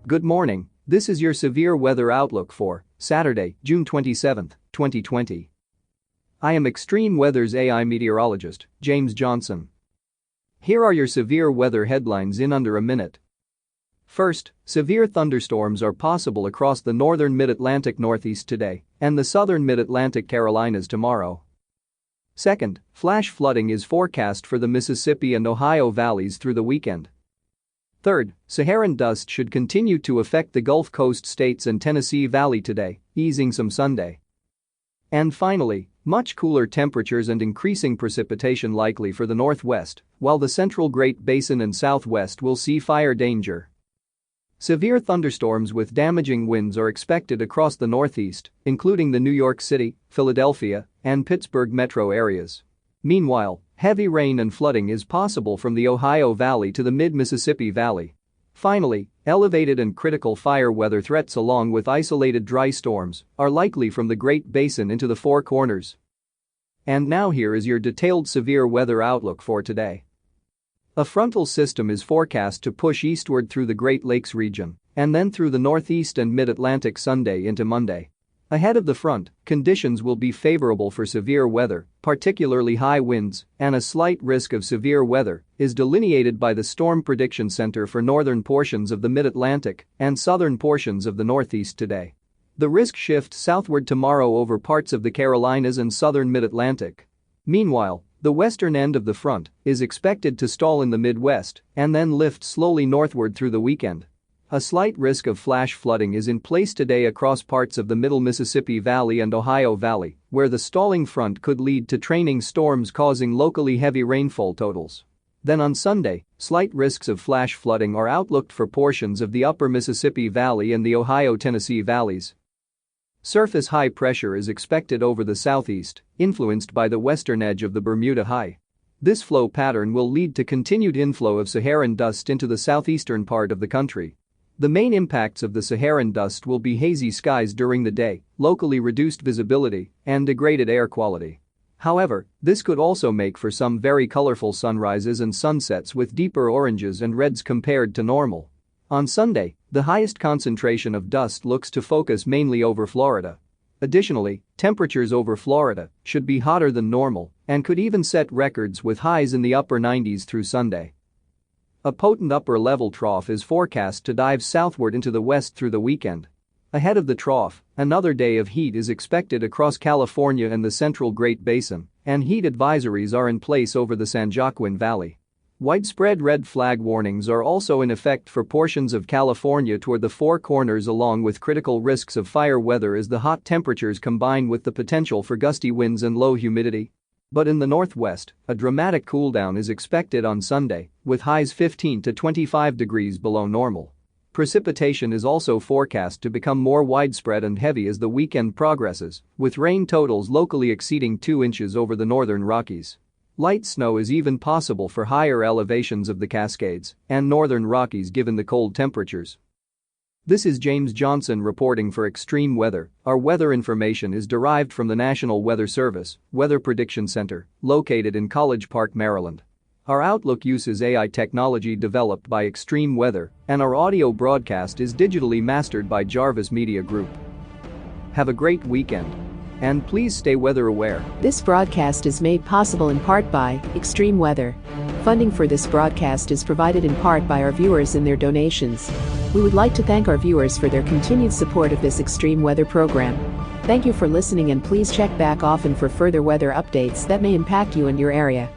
Good morning, this is your severe weather outlook for Saturday, June 27, 2020. I am Extreme Weather's AI meteorologist, James Johnson. Here are your severe weather headlines in under a minute. First, severe thunderstorms are possible across the northern mid-Atlantic Northeast today and the southern mid-Atlantic Carolinas tomorrow. Second, flash flooding is forecast for the Mississippi and Ohio valleys through the weekend. Third, Saharan dust should continue to affect the Gulf Coast states and Tennessee Valley today, easing some Sunday. And finally, much cooler temperatures and increasing precipitation likely for the Northwest, while the central Great Basin and Southwest will see fire danger. Severe thunderstorms with damaging winds are expected across the Northeast, including the New York City, Philadelphia, and Pittsburgh metro areas. Meanwhile, heavy rain and flooding is possible from the Ohio Valley to the mid-Mississippi Valley. Finally, elevated and critical fire weather threats along with isolated dry storms are likely from the Great Basin into the Four Corners. And now here is your detailed severe weather outlook for today. A frontal system is forecast to push eastward through the Great Lakes region and then through the Northeast and Mid-Atlantic Sunday into Monday. Ahead of the front, conditions will be favorable for severe weather, particularly high winds, and a slight risk of severe weather is delineated by the Storm Prediction Center for northern portions of the Mid-Atlantic and southern portions of the Northeast today. The risk shifts southward tomorrow over parts of the Carolinas and southern Mid-Atlantic. Meanwhile, the western end of the front is expected to stall in the Midwest and then lift slowly northward through the weekend. A slight risk of flash flooding is in place today across parts of the middle Mississippi Valley and Ohio Valley, where the stalling front could lead to training storms causing locally heavy rainfall totals. Then on Sunday, slight risks of flash flooding are outlooked for portions of the upper Mississippi Valley and the Ohio-Tennessee valleys. Surface high pressure is expected over the southeast, influenced by the western edge of the Bermuda High. This flow pattern will lead to continued inflow of Saharan dust into the southeastern part of the country. The main impacts of the Saharan dust will be hazy skies during the day, locally reduced visibility, and degraded air quality. However, this could also make for some very colorful sunrises and sunsets with deeper oranges and reds compared to normal. On Sunday, the highest concentration of dust looks to focus mainly over Florida. Additionally, temperatures over Florida should be hotter than normal and could even set records with highs in the upper 90s through Sunday. A potent upper-level trough is forecast to dive southward into the west through the weekend. Ahead of the trough, another day of heat is expected across California and the central Great Basin, and heat advisories are in place over the San Joaquin Valley. Widespread red flag warnings are also in effect for portions of California toward the Four Corners, along with critical risks of fire weather as the hot temperatures combine with the potential for gusty winds and low humidity. But in the northwest, a dramatic cooldown is expected on Sunday, with highs 15 to 25 degrees below normal. Precipitation is also forecast to become more widespread and heavy as the weekend progresses, with rain totals locally exceeding 2 inches over the northern Rockies. Light snow is even possible for higher elevations of the Cascades and northern Rockies given the cold temperatures. This is James Johnson reporting for Extreme Weather. Our weather information is derived from the National Weather Service Weather Prediction Center, located in College Park, Maryland. Our outlook uses AI technology developed by Extreme Weather, and our audio broadcast is digitally mastered by Jarvis Media Group. Have a great weekend. And please stay weather aware. This broadcast is made possible in part by Extreme Weather. Funding for this broadcast is provided in part by our viewers and their donations. We would like to thank our viewers for their continued support of this Extreme Weather program. Thank you for listening, and please check back often for further weather updates that may impact you and your area.